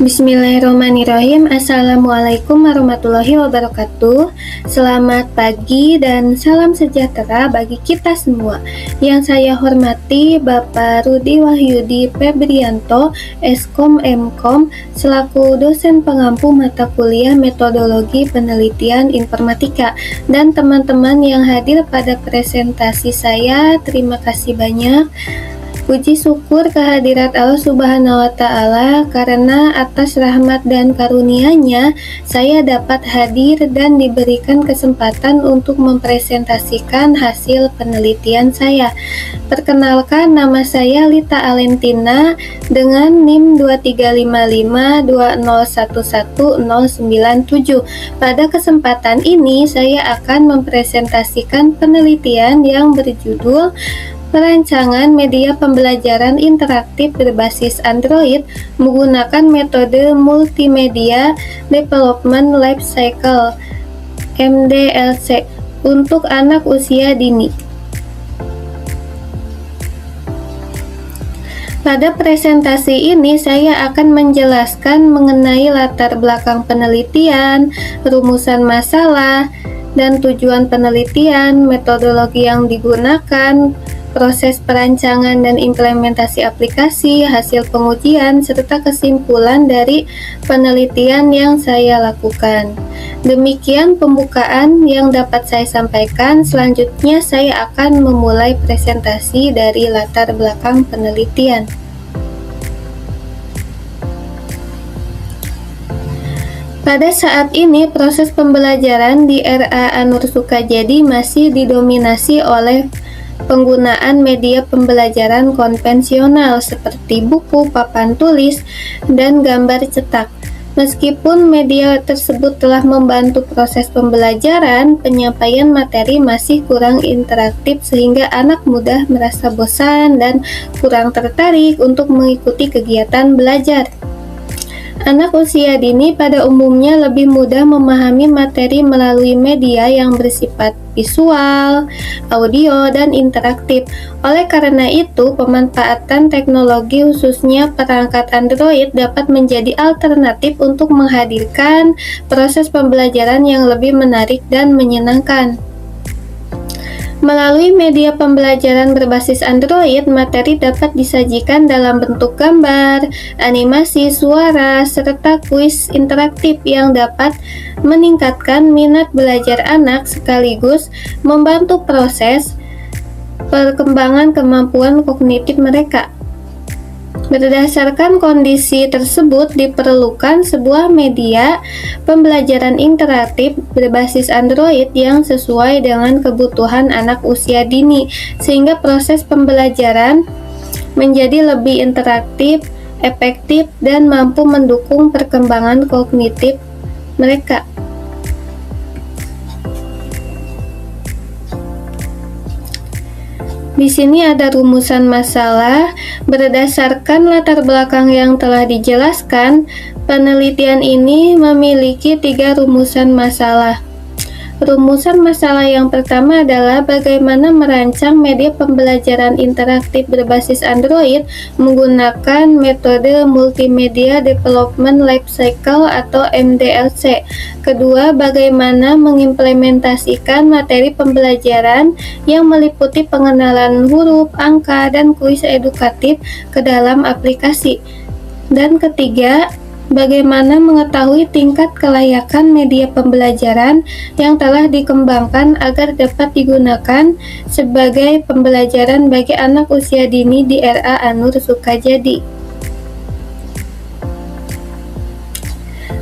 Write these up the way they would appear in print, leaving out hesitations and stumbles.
Bismillahirrahmanirrahim. Assalamualaikum warahmatullahi wabarakatuh. Selamat pagi dan salam sejahtera bagi kita semua. Yang saya hormati Bapak Rudi Wahyudi Febrianto, Eskom Mkom, selaku dosen pengampu mata kuliah Metodologi Penelitian Informatika, dan teman-teman yang hadir pada presentasi saya. Terima kasih banyak. Puji syukur kehadirat Allah Subhanahu wa Ta'ala, karena atas rahmat dan karunia-Nya saya dapat hadir dan diberikan kesempatan untuk mempresentasikan hasil penelitian saya. Perkenalkan, nama saya Lita Alentina dengan NIM 235520111097. Pada kesempatan ini saya akan mempresentasikan penelitian yang berjudul Perancangan media pembelajaran interaktif berbasis Android menggunakan metode Multimedia Development Life Cycle (MDLC) untuk anak usia dini. Pada presentasi ini saya akan menjelaskan mengenai latar belakang penelitian, rumusan masalah, dan tujuan penelitian, metodologi yang digunakan, proses perancangan dan implementasi aplikasi, hasil pengujian, serta kesimpulan dari penelitian yang saya lakukan. Demikian pembukaan yang dapat saya sampaikan. Selanjutnya saya akan memulai presentasi dari latar belakang penelitian. Pada saat ini, proses pembelajaran di RA Anur Sukajadi masih didominasi oleh penggunaan media pembelajaran konvensional seperti buku, papan tulis, dan gambar cetak. Meskipun media tersebut telah membantu proses pembelajaran, penyampaian materi masih kurang interaktif sehingga anak mudah merasa bosan dan kurang tertarik untuk mengikuti kegiatan belajar. Anak usia dini pada umumnya lebih mudah memahami materi melalui media yang bersifat visual, audio, dan interaktif. Oleh karena itu, pemanfaatan teknologi khususnya perangkat Android dapat menjadi alternatif untuk menghadirkan proses pembelajaran yang lebih menarik dan menyenangkan. Melalui media pembelajaran berbasis Android, materi dapat disajikan dalam bentuk gambar, animasi, suara, serta kuis interaktif yang dapat meningkatkan minat belajar anak sekaligus membantu proses perkembangan kemampuan kognitif mereka. Berdasarkan kondisi tersebut, diperlukan sebuah media pembelajaran interaktif berbasis Android yang sesuai dengan kebutuhan anak usia dini, sehingga proses pembelajaran menjadi lebih interaktif, efektif, dan mampu mendukung perkembangan kognitif mereka. Di sini ada rumusan masalah. Berdasarkan latar belakang yang telah dijelaskan, penelitian ini memiliki 3 rumusan masalah. Rumusan masalah yang pertama adalah bagaimana merancang media pembelajaran interaktif berbasis Android menggunakan metode Multimedia Development Life Cycle atau MDLC. Kedua, bagaimana mengimplementasikan materi pembelajaran yang meliputi pengenalan huruf, angka, dan kuis edukatif ke dalam aplikasi. Dan ketiga, bagaimana mengetahui tingkat kelayakan media pembelajaran yang telah dikembangkan agar dapat digunakan sebagai pembelajaran bagi anak usia dini di RA Anur Sukajadi.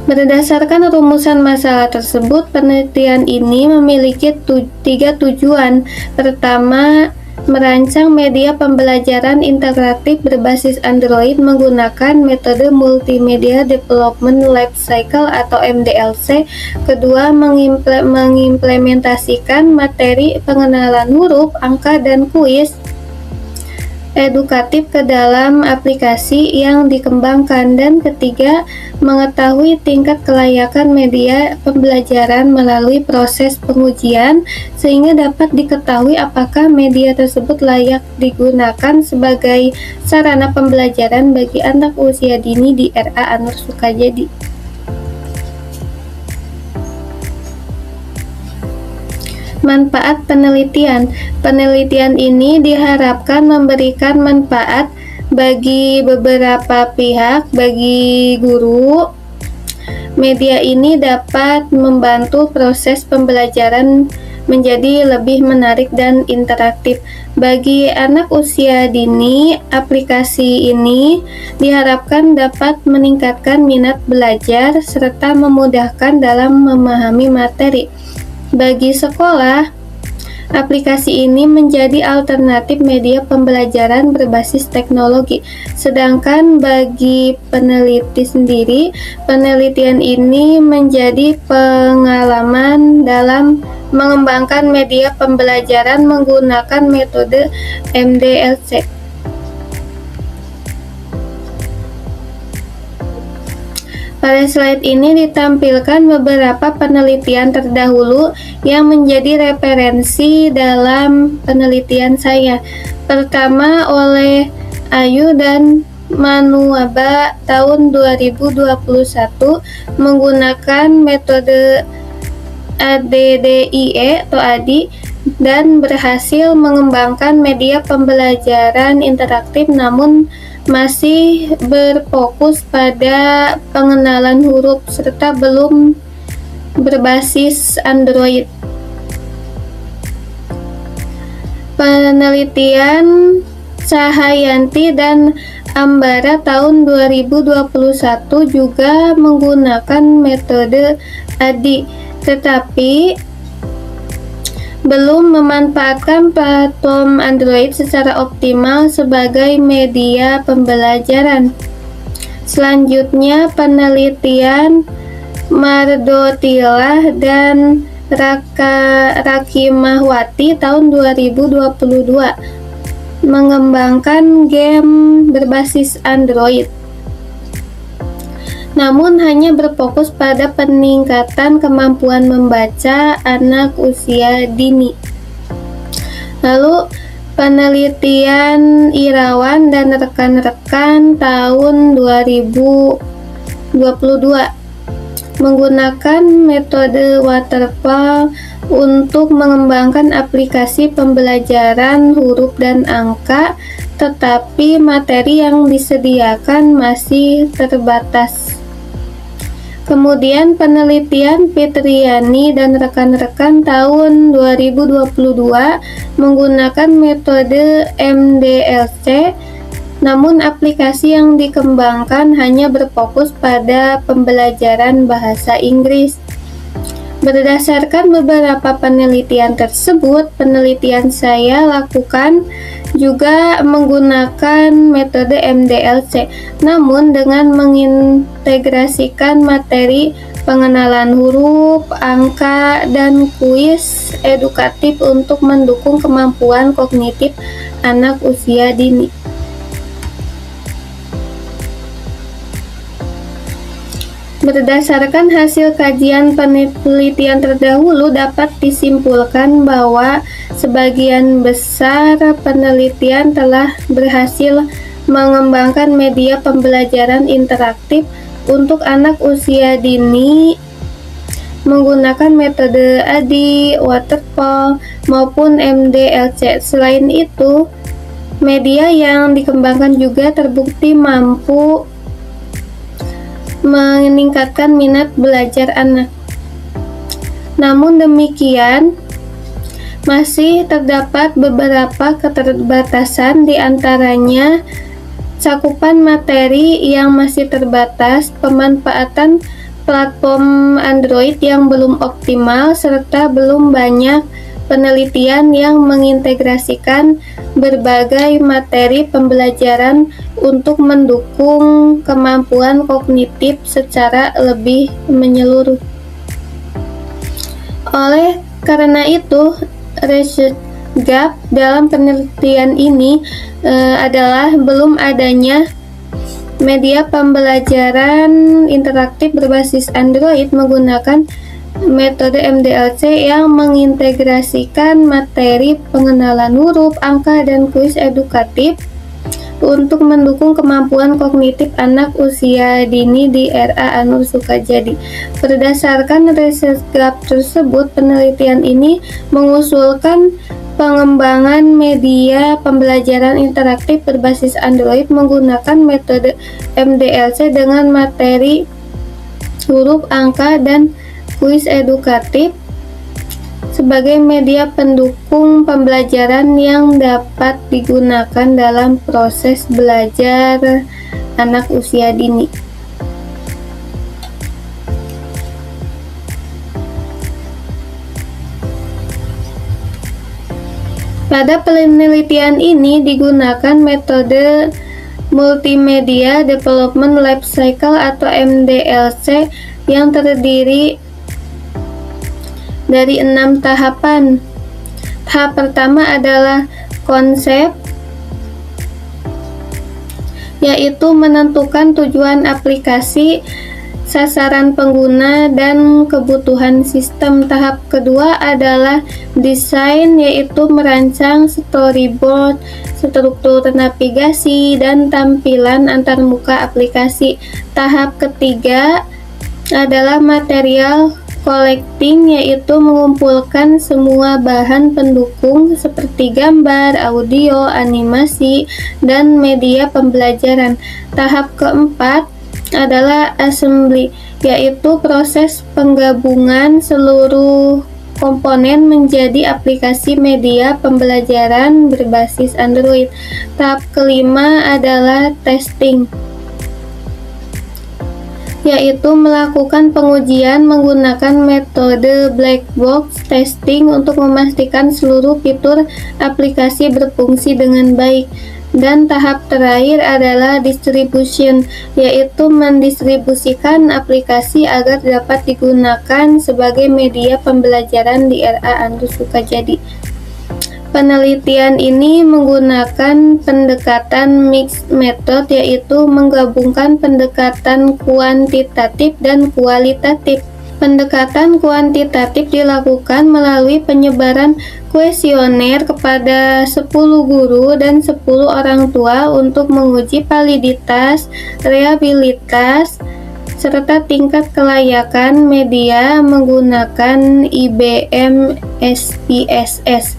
Berdasarkan rumusan masalah tersebut, penelitian ini memiliki 3 tujuan. Pertama, merancang media pembelajaran interaktif berbasis Android menggunakan metode Multimedia Development Life Cycle atau MDLC. Kedua, mengimplementasikan materi pengenalan huruf, angka, dan kuis edukatif ke dalam aplikasi yang dikembangkan. Dan ketiga, mengetahui tingkat kelayakan media pembelajaran melalui proses pengujian sehingga dapat diketahui apakah media tersebut layak digunakan sebagai sarana pembelajaran bagi anak usia dini di RA Anur Sukajadi. Manfaat penelitian. Penelitian ini diharapkan memberikan manfaat bagi beberapa pihak. Bagi guru, media ini dapat membantu proses pembelajaran menjadi lebih menarik dan interaktif. Bagi anak usia dini, aplikasi ini diharapkan dapat meningkatkan minat belajar serta memudahkan dalam memahami materi. Bagi sekolah, aplikasi ini menjadi alternatif media pembelajaran berbasis teknologi. Sedangkan bagi peneliti sendiri, penelitian ini menjadi pengalaman dalam mengembangkan media pembelajaran menggunakan metode MDLC. Pada slide ini ditampilkan beberapa penelitian terdahulu yang menjadi referensi dalam penelitian saya. Pertama oleh Ayu dan Manuaba tahun 2021 menggunakan metode ADDIE atau ADI dan berhasil mengembangkan media pembelajaran interaktif namun masih berfokus pada pengenalan huruf serta belum berbasis Android. Penelitian Cahayanti dan Ambara tahun 2021 juga menggunakan metode ADI, tetapi belum memanfaatkan platform Android secara optimal sebagai media pembelajaran. Selanjutnya, penelitian Mardotilah dan Rakimahwati tahun 2022 mengembangkan game berbasis Android, namun hanya berfokus pada peningkatan kemampuan membaca anak usia dini. Lalu penelitian Irawan dan rekan-rekan tahun 2022 menggunakan metode waterfall untuk mengembangkan aplikasi pembelajaran huruf dan angka, tetapi materi yang disediakan masih terbatas. Kemudian penelitian Fitriani dan rekan-rekan tahun 2022 menggunakan metode MDLC, namun aplikasi yang dikembangkan hanya berfokus pada pembelajaran bahasa Inggris. Berdasarkan beberapa penelitian tersebut, penelitian saya lakukan juga menggunakan metode MDLC, namun dengan mengintegrasikan materi pengenalan huruf, angka, dan kuis edukatif untuk mendukung kemampuan kognitif anak usia dini. Berdasarkan hasil kajian penelitian terdahulu, dapat disimpulkan bahwa sebagian besar penelitian telah berhasil mengembangkan media pembelajaran interaktif untuk anak usia dini menggunakan metode ADI, waterfall, maupun MDLC. Selain itu, media yang dikembangkan juga terbukti mampu meningkatkan minat belajar anak. Namun demikian, masih terdapat beberapa keterbatasan, di antaranya cakupan materi yang masih terbatas, pemanfaatan platform Android yang belum optimal, serta belum banyak penelitian yang mengintegrasikan berbagai materi pembelajaran untuk mendukung kemampuan kognitif secara lebih menyeluruh. Oleh karena itu, gap dalam penelitian ini adalah belum adanya media pembelajaran interaktif berbasis Android menggunakan metode MDLC yang mengintegrasikan materi pengenalan huruf, angka, dan kuis edukatif untuk mendukung kemampuan kognitif anak usia dini di RA Anur Sukajadi. Berdasarkan riset gap tersebut, penelitian ini mengusulkan pengembangan media pembelajaran interaktif berbasis Android menggunakan metode MDLC dengan materi huruf, angka, dan kuis edukatif sebagai media pendukung pembelajaran yang dapat digunakan dalam proses belajar anak usia dini. Pada penelitian ini digunakan metode Multimedia Development Life Cycle atau MDLC yang terdiri dari 6 tahapan. Tahap pertama adalah konsep, yaitu menentukan tujuan aplikasi, sasaran pengguna, dan kebutuhan sistem. Tahap kedua adalah desain, yaitu merancang storyboard, struktur navigasi, dan tampilan antarmuka aplikasi. Tahap ketiga adalah material collecting, yaitu mengumpulkan semua bahan pendukung seperti gambar, audio, animasi, dan media pembelajaran. Tahap keempat adalah assembly, yaitu proses penggabungan seluruh komponen menjadi aplikasi media pembelajaran berbasis Android. Tahap kelima adalah testing, yaitu melakukan pengujian menggunakan metode black box testing untuk memastikan seluruh fitur aplikasi berfungsi dengan baik. Dan tahap terakhir adalah distribution, yaitu mendistribusikan aplikasi agar dapat digunakan sebagai media pembelajaran di RA Anur Sukajadi. Penelitian ini menggunakan pendekatan mixed method, yaitu menggabungkan pendekatan kuantitatif dan kualitatif. Pendekatan kuantitatif dilakukan melalui penyebaran kuesioner kepada 10 guru dan 10 orang tua untuk menguji validitas, reliabilitas, serta tingkat kelayakan media menggunakan IBM SPSS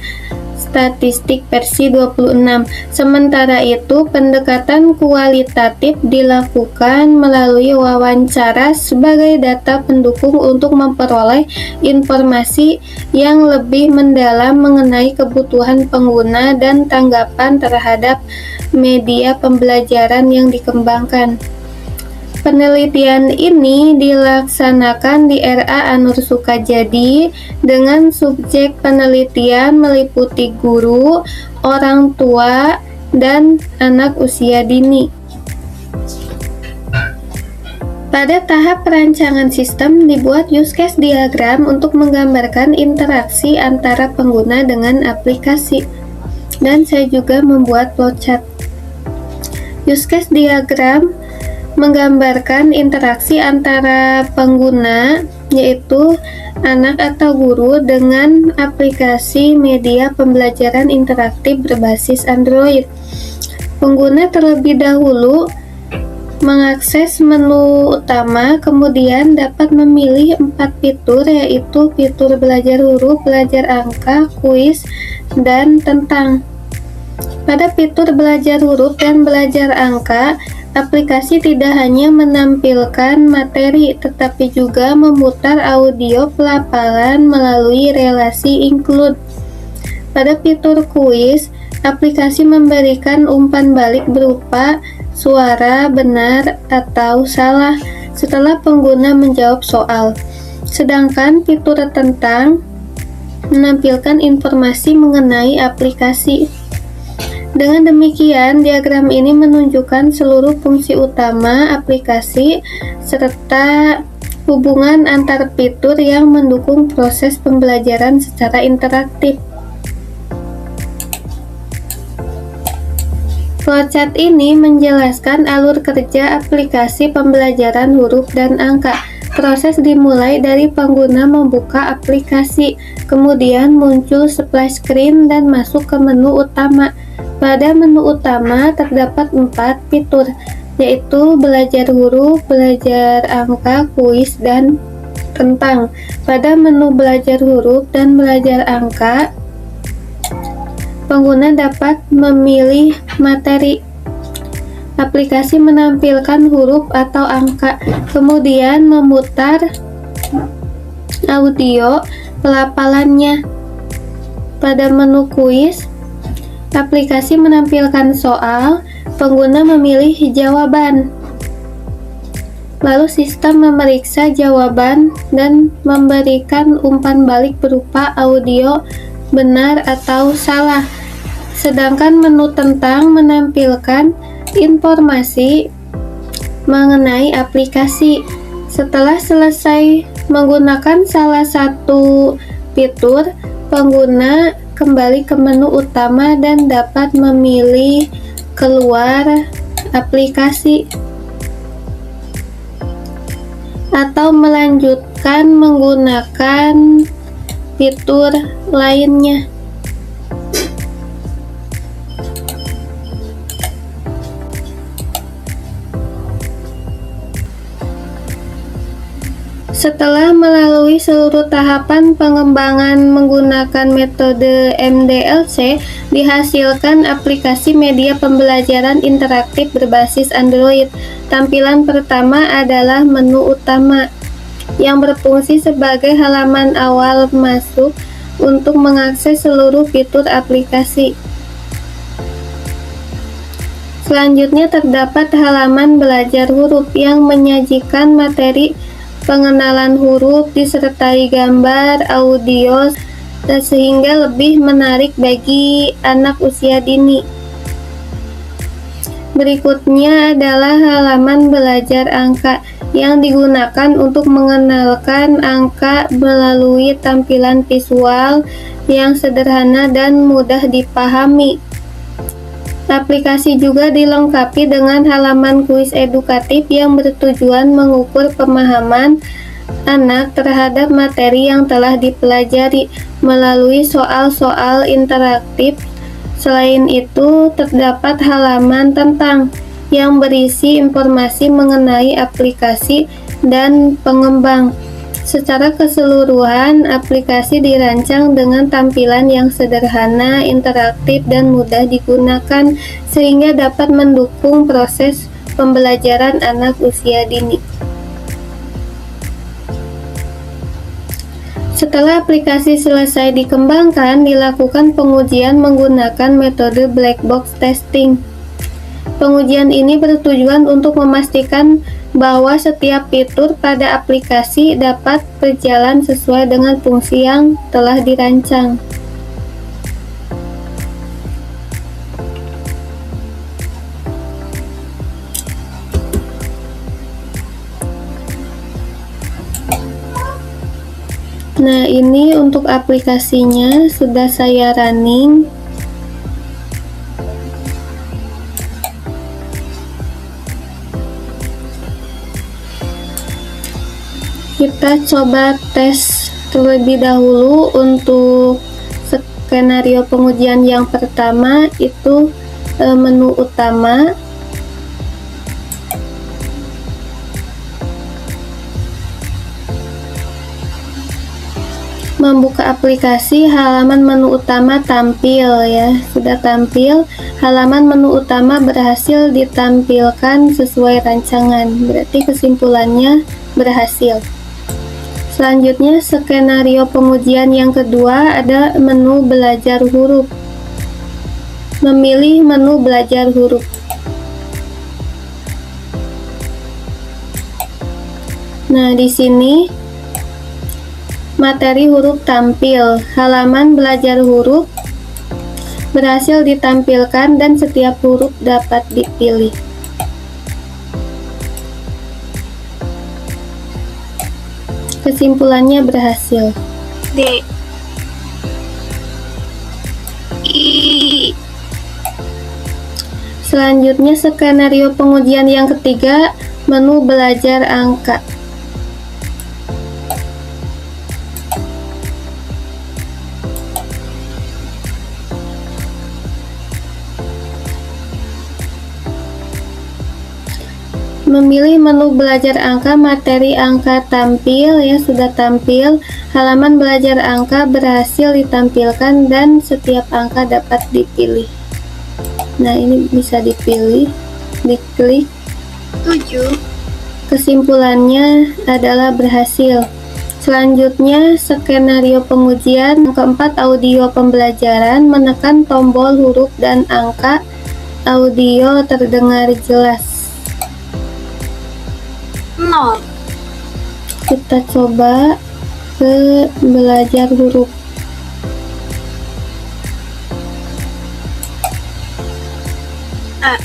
statistik versi 26. Sementara itu, pendekatan kualitatif dilakukan melalui wawancara sebagai data pendukung untuk memperoleh informasi yang lebih mendalam mengenai kebutuhan pengguna dan tanggapan terhadap media pembelajaran yang dikembangkan. Penelitian ini dilaksanakan di RA Anur Sukajadi dengan subjek penelitian meliputi guru, orang tua, dan anak usia dini. Pada tahap perancangan sistem dibuat use case diagram untuk menggambarkan interaksi antara pengguna dengan aplikasi. Dan saya juga membuat flowchart. Use case diagram menggambarkan interaksi antara pengguna, yaitu anak atau guru, dengan aplikasi media pembelajaran interaktif berbasis Android. Pengguna terlebih dahulu mengakses menu utama, kemudian dapat memilih 4 fitur, yaitu fitur belajar huruf, belajar angka, kuis, dan tentang. Pada fitur belajar huruf dan belajar angka, aplikasi tidak hanya menampilkan materi, tetapi juga memutar audio pelafalan melalui relasi include. Pada fitur kuis, aplikasi memberikan umpan balik berupa suara benar atau salah setelah pengguna menjawab soal. Sedangkan fitur tentang menampilkan informasi mengenai aplikasi. Dengan demikian, diagram ini menunjukkan seluruh fungsi utama aplikasi serta hubungan antar fitur yang mendukung proses pembelajaran secara interaktif. Flowchart ini menjelaskan alur kerja aplikasi pembelajaran huruf dan angka. Proses dimulai dari pengguna membuka aplikasi, kemudian muncul splash screen dan masuk ke menu utama. Pada menu utama terdapat 4 fitur, yaitu belajar huruf, belajar angka, kuis, dan tentang. Pada menu belajar huruf dan belajar angka, pengguna dapat memilih materi. Aplikasi menampilkan huruf atau angka, kemudian memutar audio pelafalannya. Pada menu kuis, aplikasi menampilkan soal, pengguna memilih jawaban. Lalu sistem memeriksa jawaban dan memberikan umpan balik berupa audio benar atau salah. Sedangkan menu tentang menampilkan informasi mengenai aplikasi. Setelah selesai menggunakan salah satu fitur, pengguna kembali ke menu utama dan dapat memilih keluar aplikasi atau melanjutkan menggunakan fitur lainnya. Setelah melalui seluruh tahapan pengembangan menggunakan metode MDLC, dihasilkan aplikasi media pembelajaran interaktif berbasis Android. Tampilan pertama adalah menu utama, yang berfungsi sebagai halaman awal masuk untuk mengakses seluruh fitur aplikasi. Selanjutnya terdapat halaman belajar huruf yang menyajikan materi pengenalan huruf disertai gambar, audio, sehingga lebih menarik bagi anak usia dini. Berikutnya adalah halaman belajar angka yang digunakan untuk mengenalkan angka melalui tampilan visual yang sederhana dan mudah dipahami. Aplikasi juga dilengkapi dengan halaman kuis edukatif yang bertujuan mengukur pemahaman anak terhadap materi yang telah dipelajari melalui soal-soal interaktif. Selain itu, terdapat halaman tentang yang berisi informasi mengenai aplikasi dan pengembang. Secara keseluruhan, aplikasi dirancang dengan tampilan yang sederhana, interaktif, dan mudah digunakan sehingga dapat mendukung proses pembelajaran anak usia dini. Setelah aplikasi selesai dikembangkan, dilakukan pengujian menggunakan metode black box testing. Pengujian ini bertujuan untuk memastikan bahwa setiap fitur pada aplikasi dapat berjalan sesuai dengan fungsi yang telah dirancang. Nah, ini untuk aplikasinya sudah saya running. Kita coba tes terlebih dahulu. Untuk skenario pengujian yang pertama itu menu utama. Membuka aplikasi, halaman menu utama tampil ya, sudah tampil. Halaman menu utama berhasil ditampilkan sesuai rancangan, berarti kesimpulannya berhasil. Selanjutnya, skenario pengujian yang kedua ada menu belajar huruf. Memilih menu belajar huruf. Nah, di sini materi huruf tampil. Halaman belajar huruf berhasil ditampilkan dan setiap huruf dapat dipilih. Kesimpulannya berhasil. D, I. Selanjutnya skenario pengujian yang ketiga, menu belajar angka. Memilih menu belajar angka, materi angka tampil, ya sudah tampil. Halaman belajar angka berhasil ditampilkan dan setiap angka dapat dipilih. Nah, ini bisa dipilih, diklik. 7. Kesimpulannya adalah berhasil. Selanjutnya, skenario pengujian. Yang keempat, audio pembelajaran. Menekan tombol huruf dan angka, audio terdengar jelas. 0. Kita coba ke belajar huruf. A,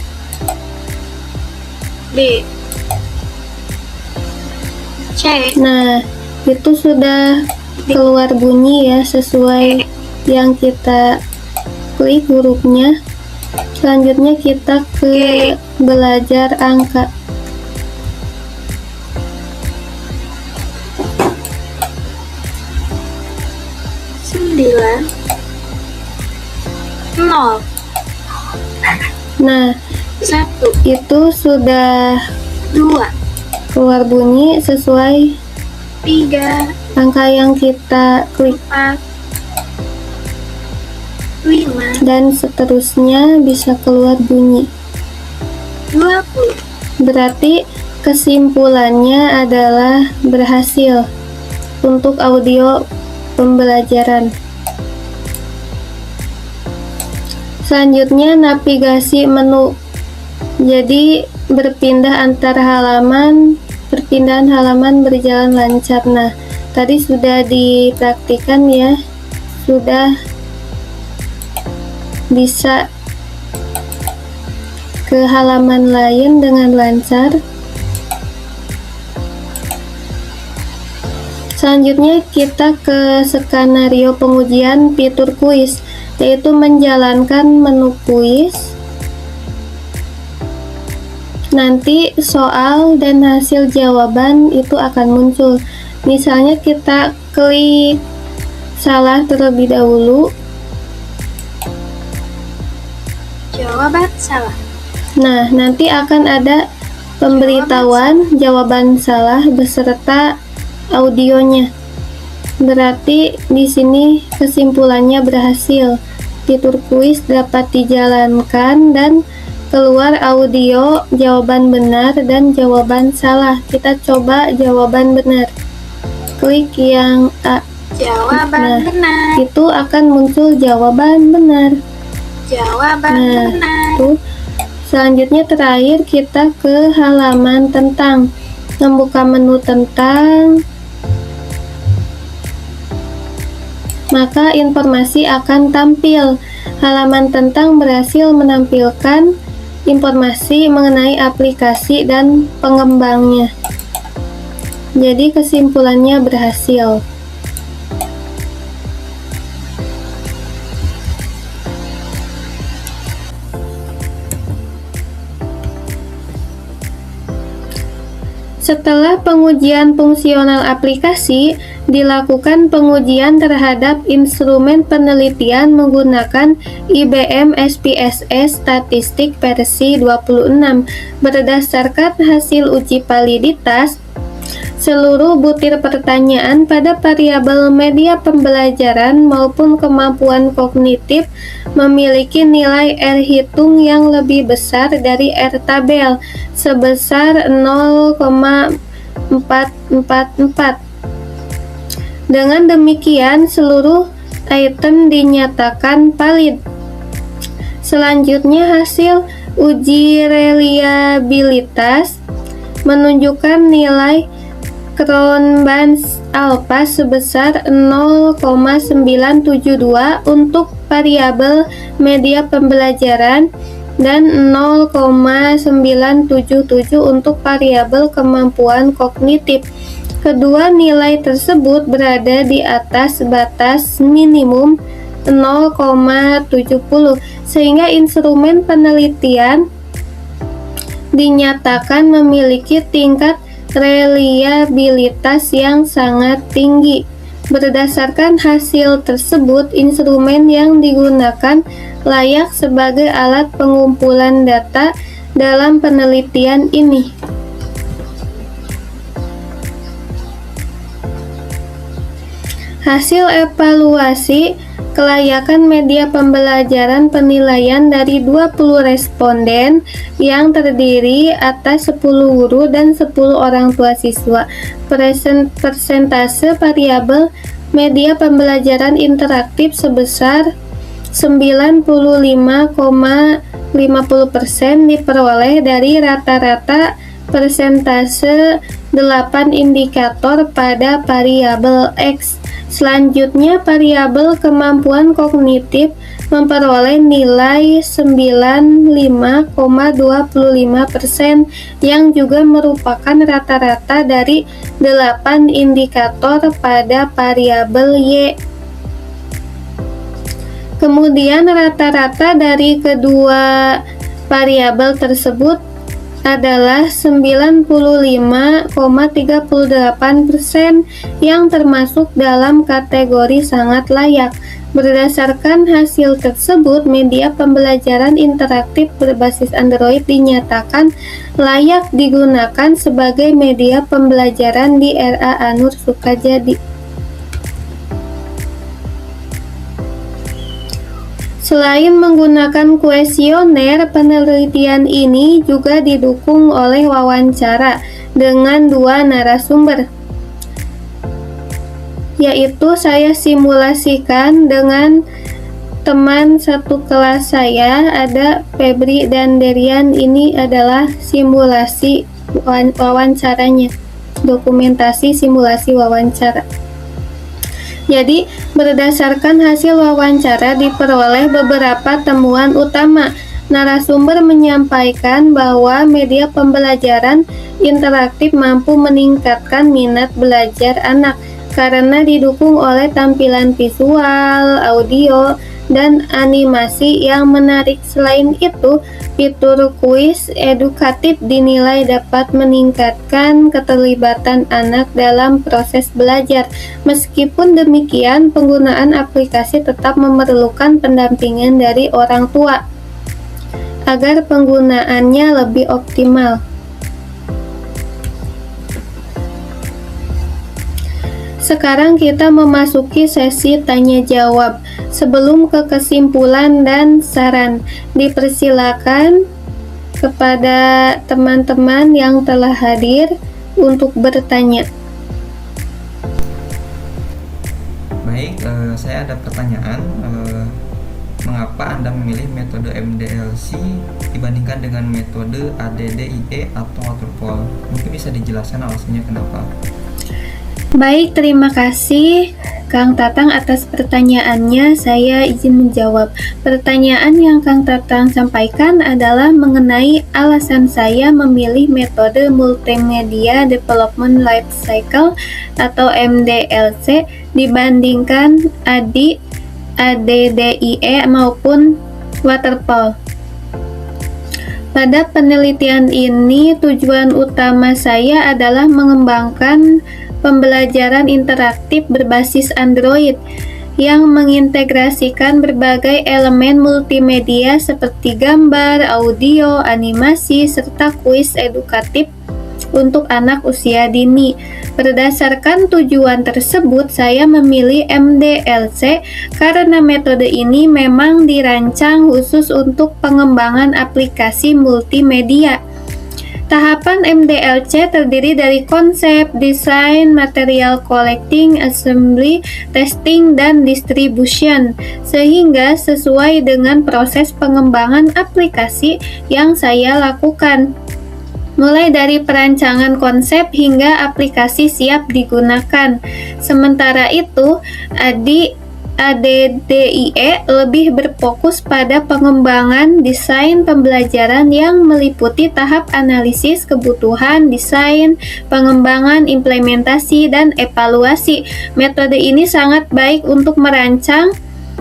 B, C. Nah, itu sudah keluar bunyi ya, sesuai yang kita klik hurufnya. Selanjutnya kita ke belajar angka. 9, 0, Nah, 1, itu sudah 2, keluar bunyi sesuai 3, angka yang kita klik, 4, 5, dan seterusnya bisa keluar bunyi. 20. Berarti kesimpulannya adalah berhasil untuk audio pembelajaran. Selanjutnya navigasi menu. Jadi berpindah antar halaman, perpindahan halaman berjalan lancar. Nah, tadi sudah dipraktikkan ya, sudah bisa ke halaman lain dengan lancar. Selanjutnya kita ke skenario pengujian fitur kuis, yaitu menjalankan menu kuis. Nanti soal dan hasil jawaban itu akan muncul. Misalnya kita klik salah terlebih dahulu. Jawaban salah. Nah, nanti akan ada pemberitahuan jawaban salah beserta audionya. Berarti di sini kesimpulannya berhasil. Fitur kuis dapat dijalankan dan keluar audio jawaban benar dan jawaban salah. Kita coba jawaban benar. Klik yang A. Jawaban benar. Itu akan muncul jawaban benar. Jawaban benar. Tuh. Selanjutnya terakhir kita ke halaman tentang. Membuka menu tentang, maka informasi akan tampil. Halaman tentang berhasil menampilkan informasi mengenai aplikasi dan pengembangnya. Jadi kesimpulannya berhasil. Setelah pengujian fungsional aplikasi, dilakukan pengujian terhadap instrumen penelitian menggunakan IBM SPSS Statistik versi 26. Berdasarkan hasil uji validitas, seluruh butir pertanyaan pada variabel media pembelajaran maupun kemampuan kognitif memiliki nilai R hitung yang lebih besar dari R tabel sebesar 0,444. Dengan demikian, seluruh item dinyatakan valid. Selanjutnya, hasil uji reliabilitas menunjukkan nilai Cronbach's alpha sebesar 0,972 untuk variabel media pembelajaran dan 0,977 untuk variabel kemampuan kognitif. Kedua nilai tersebut berada di atas batas minimum 0,70, sehingga instrumen penelitian dinyatakan memiliki tingkat reliabilitas yang sangat tinggi. Berdasarkan hasil tersebut, instrumen yang digunakan layak sebagai alat pengumpulan data dalam penelitian ini. Hasil evaluasi kelayakan media pembelajaran penilaian dari 20 responden yang terdiri atas 10 guru dan 10 orang tua siswa. Persentase variabel media pembelajaran interaktif sebesar 95,50% diperoleh dari rata-rata persentase 8 indikator pada variabel X. Selanjutnya, variabel kemampuan kognitif memperoleh nilai 95,25% yang juga merupakan rata-rata dari 8 indikator pada variabel Y. Kemudian rata-rata dari kedua variabel tersebut adalah 95,38% yang termasuk dalam kategori sangat layak. Berdasarkan hasil tersebut, media pembelajaran interaktif berbasis Android dinyatakan layak digunakan sebagai media pembelajaran di RA Anur Sukajadi. Selain menggunakan kuesioner, penelitian ini juga didukung oleh wawancara dengan 2 narasumber, yaitu saya simulasikan dengan teman satu kelas saya, ada Febri dan Derian. Ini adalah simulasi wawancaranya, dokumentasi simulasi wawancara. Jadi, berdasarkan hasil wawancara diperoleh beberapa temuan utama. Narasumber menyampaikan bahwa media pembelajaran interaktif mampu meningkatkan minat belajar anak karena didukung oleh tampilan visual, audio, dan animasi yang menarik. Selain itu, fitur kuis edukatif dinilai dapat meningkatkan keterlibatan anak dalam proses belajar. Meskipun demikian, penggunaan aplikasi tetap memerlukan pendampingan dari orang tua agar penggunaannya lebih optimal. Sekarang kita memasuki sesi tanya jawab. Sebelum ke kesimpulan dan saran, dipersilakan kepada teman-teman yang telah hadir untuk bertanya. Baik, saya ada pertanyaan. Mengapa Anda memilih metode MDLC dibandingkan dengan metode ADDIE atau waterfall? Mungkin bisa dijelaskan alasannya kenapa? Baik, terima kasih Kang Tatang atas pertanyaannya. Saya izin menjawab. Pertanyaan yang Kang Tatang sampaikan adalah mengenai alasan saya memilih metode Multimedia Development Life Cycle atau MDLC dibandingkan ADDIE maupun waterfall. Pada penelitian ini, tujuan utama saya adalah mengembangkan pembelajaran interaktif berbasis Android yang mengintegrasikan berbagai elemen multimedia seperti gambar, audio, animasi, serta kuis edukatif untuk anak usia dini. Berdasarkan tujuan tersebut, saya memilih MDLC karena metode ini memang dirancang khusus untuk pengembangan aplikasi multimedia. Tahapan MDLC terdiri dari konsep, desain, material collecting, assembly, testing, dan distribution, sehingga sesuai dengan proses pengembangan aplikasi yang saya lakukan, mulai dari perancangan konsep hingga aplikasi siap digunakan. Sementara itu, ADDIE lebih berfokus pada pengembangan desain pembelajaran yang meliputi tahap analisis kebutuhan, desain, pengembangan, implementasi, dan evaluasi. Metode ini sangat baik untuk merancang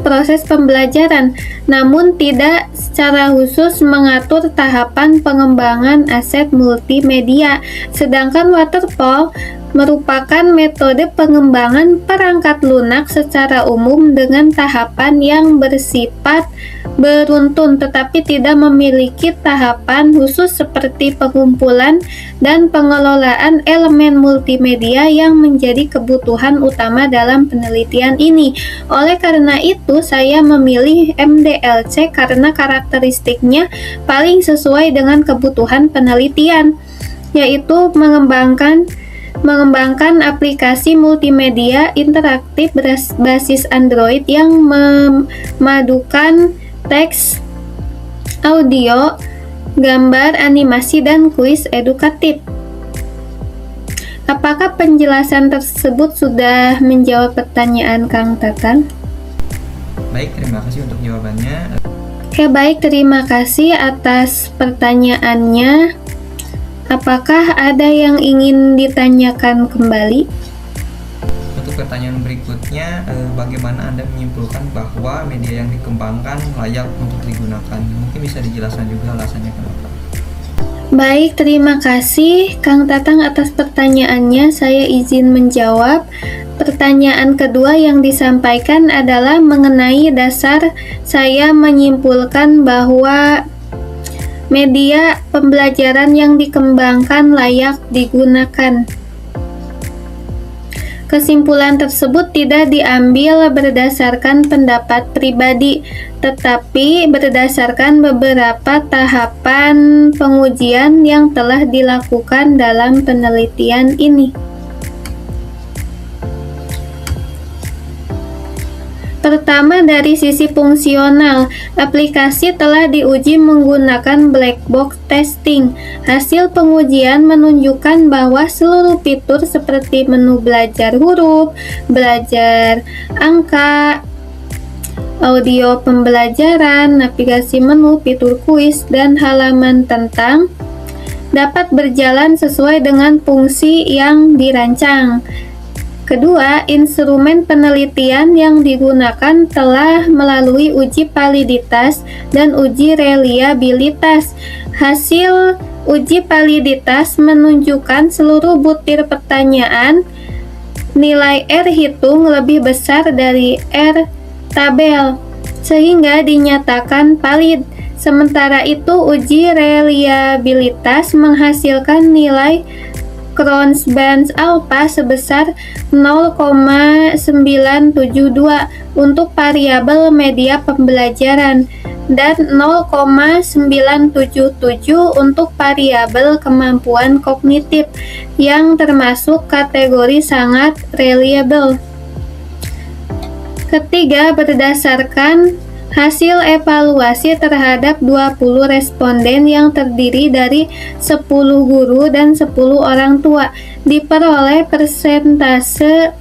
proses pembelajaran, namun tidak secara khusus mengatur tahapan pengembangan aset multimedia. Sedangkan waterfall merupakan metode pengembangan perangkat lunak secara umum dengan tahapan yang bersifat beruntun tetapi tidak memiliki tahapan khusus seperti pengumpulan dan pengelolaan elemen multimedia yang menjadi kebutuhan utama dalam penelitian ini. Oleh karena itu, saya memilih MDLC karena karakteristiknya paling sesuai dengan kebutuhan penelitian, yaitu mengembangkan aplikasi multimedia interaktif berbasis Android yang memadukan teks, audio, gambar, animasi, dan kuis edukatif. Apakah penjelasan tersebut sudah menjawab pertanyaan Kang Tatang? Baik, terima kasih untuk jawabannya. Oke, baik, terima kasih atas pertanyaannya. Apakah ada yang ingin ditanyakan kembali? Untuk pertanyaan berikutnya, bagaimana Anda menyimpulkan bahwa media yang dikembangkan layak untuk digunakan? Mungkin bisa dijelaskan juga alasannya kenapa. Baik, terima kasih Kang Tatang atas pertanyaannya. Saya izin menjawab. Pertanyaan kedua yang disampaikan adalah mengenai dasar saya menyimpulkan bahwa media pembelajaran yang dikembangkan layak digunakan. Kesimpulan tersebut tidak diambil berdasarkan pendapat pribadi, tetapi berdasarkan beberapa tahapan pengujian yang telah dilakukan dalam penelitian ini. Pertama, dari sisi fungsional, aplikasi telah diuji menggunakan black box testing. Hasil pengujian menunjukkan bahwa seluruh fitur seperti menu belajar huruf, belajar angka, audio pembelajaran, navigasi menu, fitur kuis, dan halaman tentang dapat berjalan sesuai dengan fungsi yang dirancang. Kedua, instrumen penelitian yang digunakan telah melalui uji validitas dan uji reliabilitas. Hasil uji validitas menunjukkan seluruh butir pertanyaan nilai R hitung lebih besar dari R tabel, sehingga dinyatakan valid. Sementara itu, uji reliabilitas menghasilkan nilai Cross-Bands alpha sebesar 0,972 untuk variabel media pembelajaran dan 0,977 untuk variabel kemampuan kognitif yang termasuk kategori sangat reliable. Ketiga, berdasarkan hasil evaluasi terhadap 20 responden yang terdiri dari 10 guru dan 10 orang tua, diperoleh persentase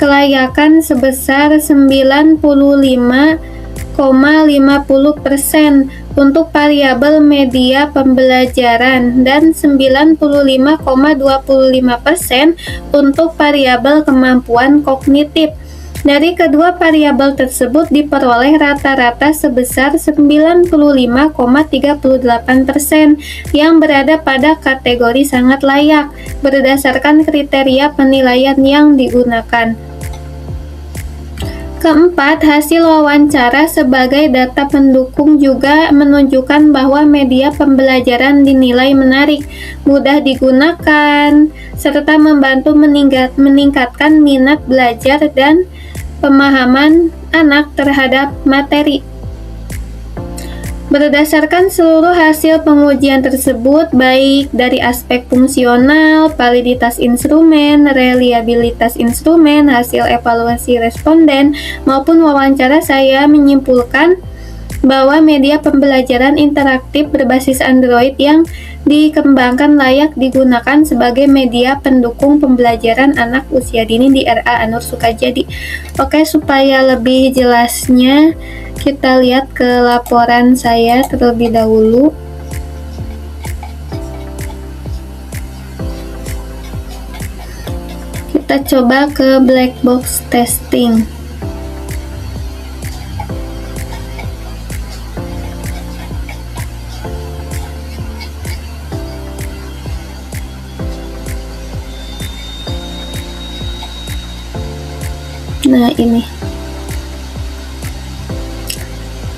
kelayakan sebesar 95,50% untuk variabel media pembelajaran dan 95,25% untuk variabel kemampuan kognitif. Dari kedua variabel tersebut diperoleh rata-rata sebesar 95,38% yang berada pada kategori sangat layak berdasarkan kriteria penilaian yang digunakan. Keempat, hasil wawancara sebagai data pendukung juga menunjukkan bahwa media pembelajaran dinilai menarik, mudah digunakan, serta membantu meningkatkan minat belajar dan pemahaman anak terhadap materi. Berdasarkan seluruh hasil pengujian tersebut, baik dari aspek fungsional, validitas instrumen, reliabilitas instrumen, hasil evaluasi responden, maupun wawancara, saya menyimpulkan bahwa media pembelajaran interaktif berbasis Android yang dikembangkan layak digunakan sebagai media pendukung pembelajaran anak usia dini di RA Anur Sukajadi. Oke, supaya lebih jelasnya kita lihat ke laporan saya terlebih dahulu. Kita coba ke black box testing. Nah, ini.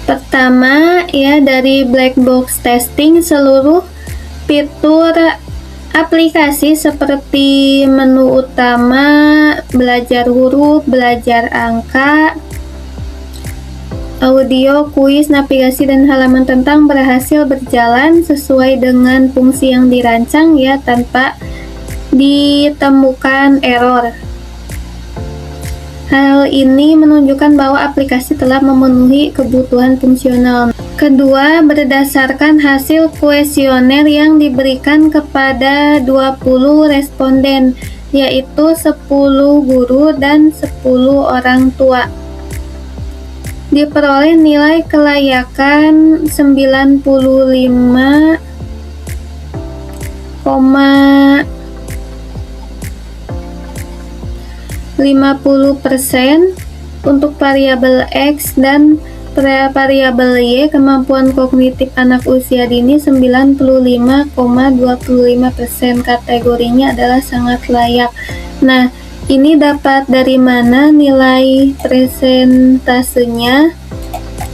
Pertama, ya, dari black box testing, seluruh fitur aplikasi seperti menu utama, belajar huruf, belajar angka, audio, kuis, navigasi, dan halaman tentang berhasil berjalan sesuai dengan fungsi yang dirancang, ya, tanpa ditemukan error. Hal ini menunjukkan bahwa aplikasi telah memenuhi kebutuhan fungsional. Kedua, berdasarkan hasil kuesioner yang diberikan kepada 20 responden, yaitu 10 guru dan 10 orang tua. Diperoleh nilai kelayakan 95,50% untuk variabel X dan variabel Y. Kemampuan kognitif anak usia dini 95,25%. Kategorinya adalah sangat layak. Nah, ini dapat dari mana nilai presentasenya?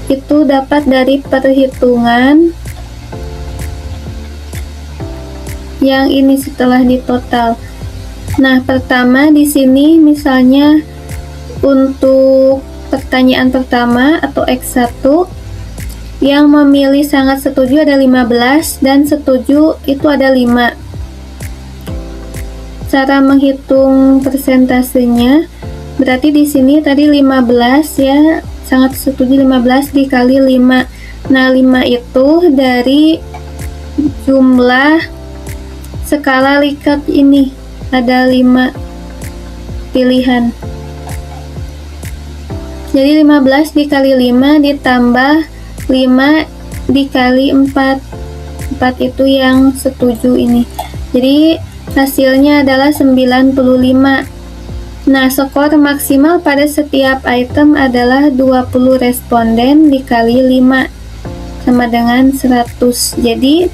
Itu dapat dari perhitungan yang ini setelah ditotal. Nah, pertama di sini misalnya untuk pertanyaan pertama atau X1 yang memilih sangat setuju ada 15 dan setuju itu ada 5. Cara menghitung persentasenya berarti di sini tadi 15, ya, sangat setuju 15 dikali 5. Nah, 5 itu dari jumlah skala Likert ini. Ada 5 pilihan. Jadi 15 dikali 5 ditambah 5 dikali 4. 4 itu yang setuju ini. Jadi hasilnya adalah 95. Nah, skor maksimal pada setiap item adalah 20 responden dikali 5 sama dengan 100. Jadi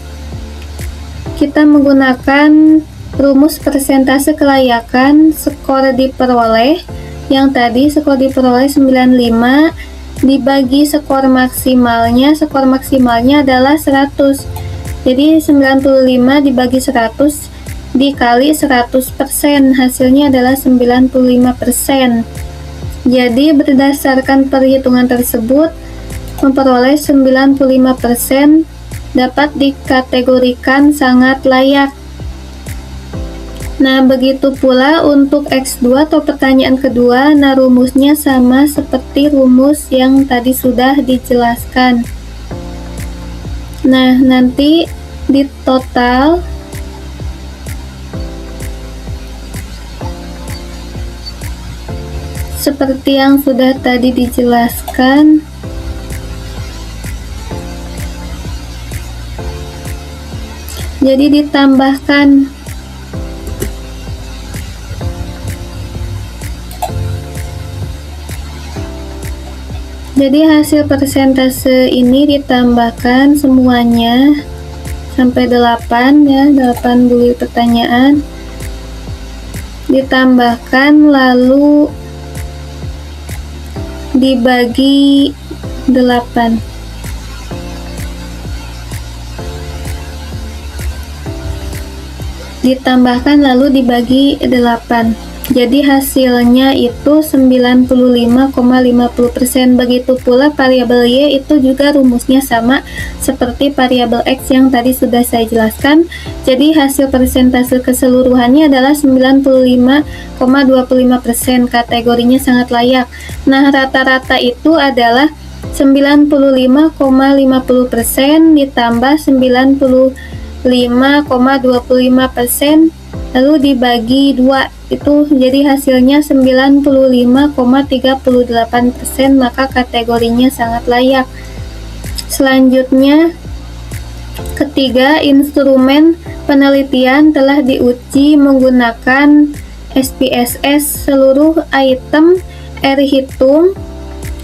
kita menggunakan rumus persentase kelayakan skor diperoleh, yang tadi skor diperoleh 95 dibagi skor maksimalnya adalah 100. Jadi 95 dibagi 100 dikali 100%, hasilnya adalah 95%. Jadi berdasarkan perhitungan tersebut memperoleh 95% dapat dikategorikan sangat layak. Nah, begitu pula untuk X2 atau pertanyaan kedua. Nah, rumusnya sama seperti rumus yang tadi sudah dijelaskan. Nah, nanti di total seperti yang sudah tadi dijelaskan. Jadi ditambahkan hasil persentase ini ditambahkan semuanya sampai 8, ya, 8 bulir pertanyaan ditambahkan lalu dibagi 8. Ditambahkan lalu dibagi 8. Jadi hasilnya itu 95,50%. Begitu pula variabel Y itu juga rumusnya sama seperti variabel X yang tadi sudah saya jelaskan. Jadi hasil persentase keseluruhannya adalah 95,25%. Kategorinya sangat layak. Nah, rata-rata itu adalah 95,50% ditambah 95,25% lalu dibagi 2, itu jadi hasilnya 95,38%, maka kategorinya sangat layak. Selanjutnya, ketiga, instrumen penelitian telah diuji menggunakan SPSS. Seluruh item R hitung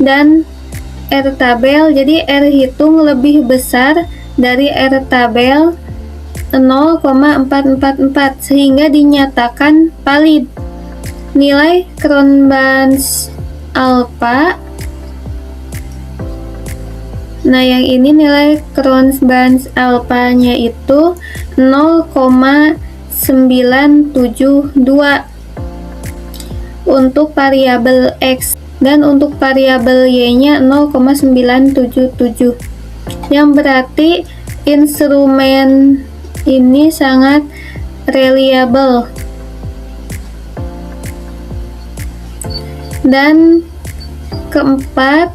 dan R tabel, jadi R hitung lebih besar dari R tabel 0,444 sehingga dinyatakan valid. Nilai Cronbach's alfa. Nah, yang ini nilai Crohns-Banz alfanya itu 0,972 untuk variabel X, dan untuk variabel Y-nya 0,977, yang berarti instrumen ini sangat reliable. Dan keempat,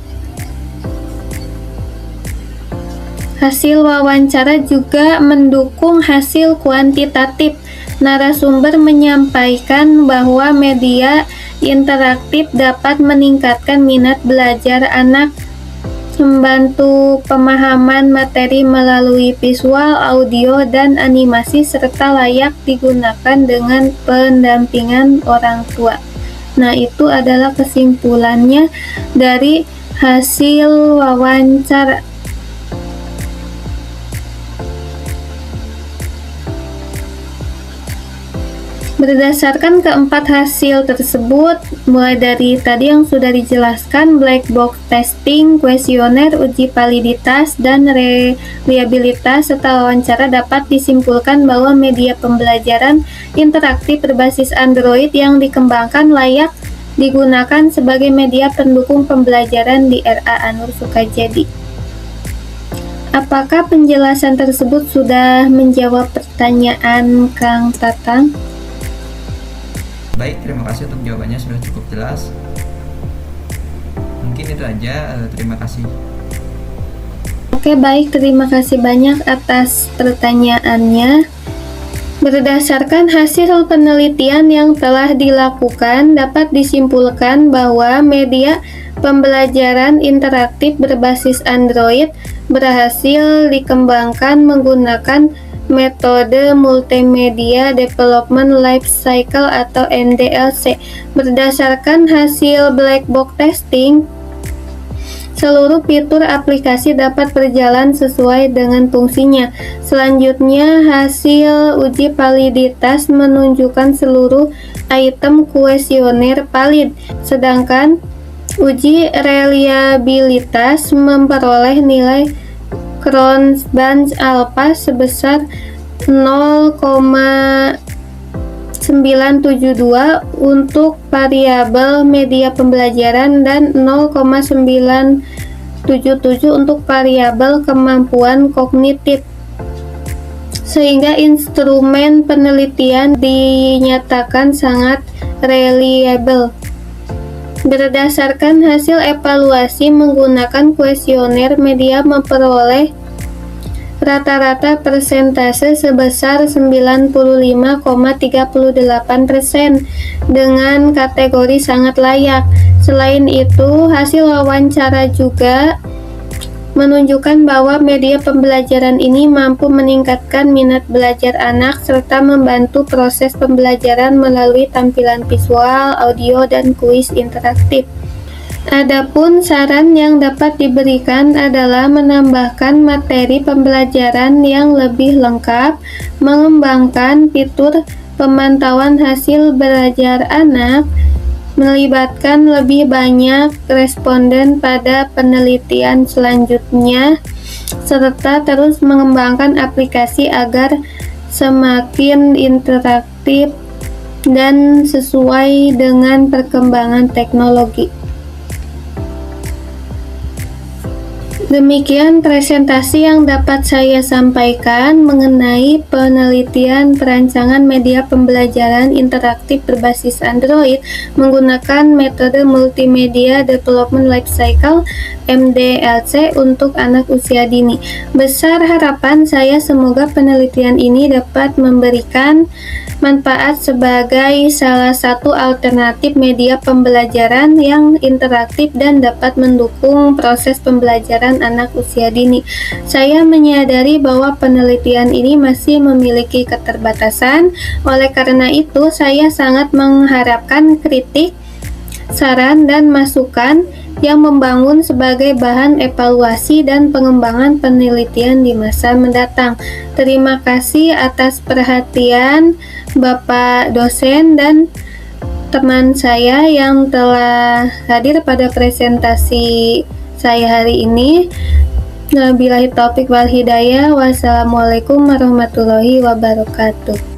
hasil wawancara juga mendukung hasil kuantitatif. Narasumber menyampaikan bahwa media interaktif dapat meningkatkan minat belajar anak, membantu pemahaman materi melalui visual, audio, dan animasi, serta layak digunakan dengan pendampingan orang tua. Nah, itu adalah kesimpulannya dari hasil wawancara. Berdasarkan keempat hasil tersebut, mulai dari tadi yang sudah dijelaskan, black box testing, kuesioner, uji validitas, dan reliabilitas, serta wawancara, dapat disimpulkan bahwa media pembelajaran interaktif berbasis Android yang dikembangkan layak digunakan sebagai media pendukung pembelajaran di RA Anur Sukajadi. Apakah penjelasan tersebut sudah menjawab pertanyaan Kang Tatang? Baik, terima kasih untuk jawabannya, sudah cukup jelas. Mungkin itu aja, terima kasih. Oke, baik, terima kasih banyak atas pertanyaannya. Berdasarkan hasil penelitian yang telah dilakukan, dapat disimpulkan bahwa media pembelajaran interaktif berbasis Android berhasil dikembangkan menggunakan metode Multimedia Development Life Cycle atau MDLC. Berdasarkan hasil black box testing, seluruh fitur aplikasi dapat berjalan sesuai dengan fungsinya. Selanjutnya, hasil uji validitas menunjukkan seluruh item kuesioner valid, sedangkan uji reliabilitas memperoleh nilai Crohns-Banz alpha sebesar 0,972 untuk variabel media pembelajaran dan 0,977 untuk variabel kemampuan kognitif, sehingga instrumen penelitian dinyatakan sangat reliable. Berdasarkan hasil evaluasi menggunakan kuesioner, media memperoleh rata-rata persentase sebesar 95,38% dengan kategori sangat layak. Selain itu, hasil wawancara juga menunjukkan bahwa media pembelajaran ini mampu meningkatkan minat belajar anak serta membantu proses pembelajaran melalui tampilan visual, audio, dan kuis interaktif. Adapun saran yang dapat diberikan adalah menambahkan materi pembelajaran yang lebih lengkap, mengembangkan fitur pemantauan hasil belajar anak, melibatkan lebih banyak responden pada penelitian selanjutnya, serta terus mengembangkan aplikasi agar semakin interaktif dan sesuai dengan perkembangan teknologi. Demikian presentasi yang dapat saya sampaikan mengenai penelitian perancangan media pembelajaran interaktif berbasis Android menggunakan metode Multimedia Development Lifecycle (MDLC) untuk anak usia dini. Besar harapan saya semoga penelitian ini dapat memberikan manfaat sebagai salah satu alternatif media pembelajaran yang interaktif dan dapat mendukung proses pembelajaran anak usia dini. Saya menyadari bahwa penelitian ini masih memiliki keterbatasan, oleh karena itu saya sangat mengharapkan kritik, saran, dan masukan yang membangun sebagai bahan evaluasi dan pengembangan penelitian di masa mendatang. Terima kasih atas perhatian Bapak dosen dan teman saya yang telah hadir pada presentasi saya hari ini. Wabillahi taufik wal hidayah. Wassalamualaikum warahmatullahi wabarakatuh.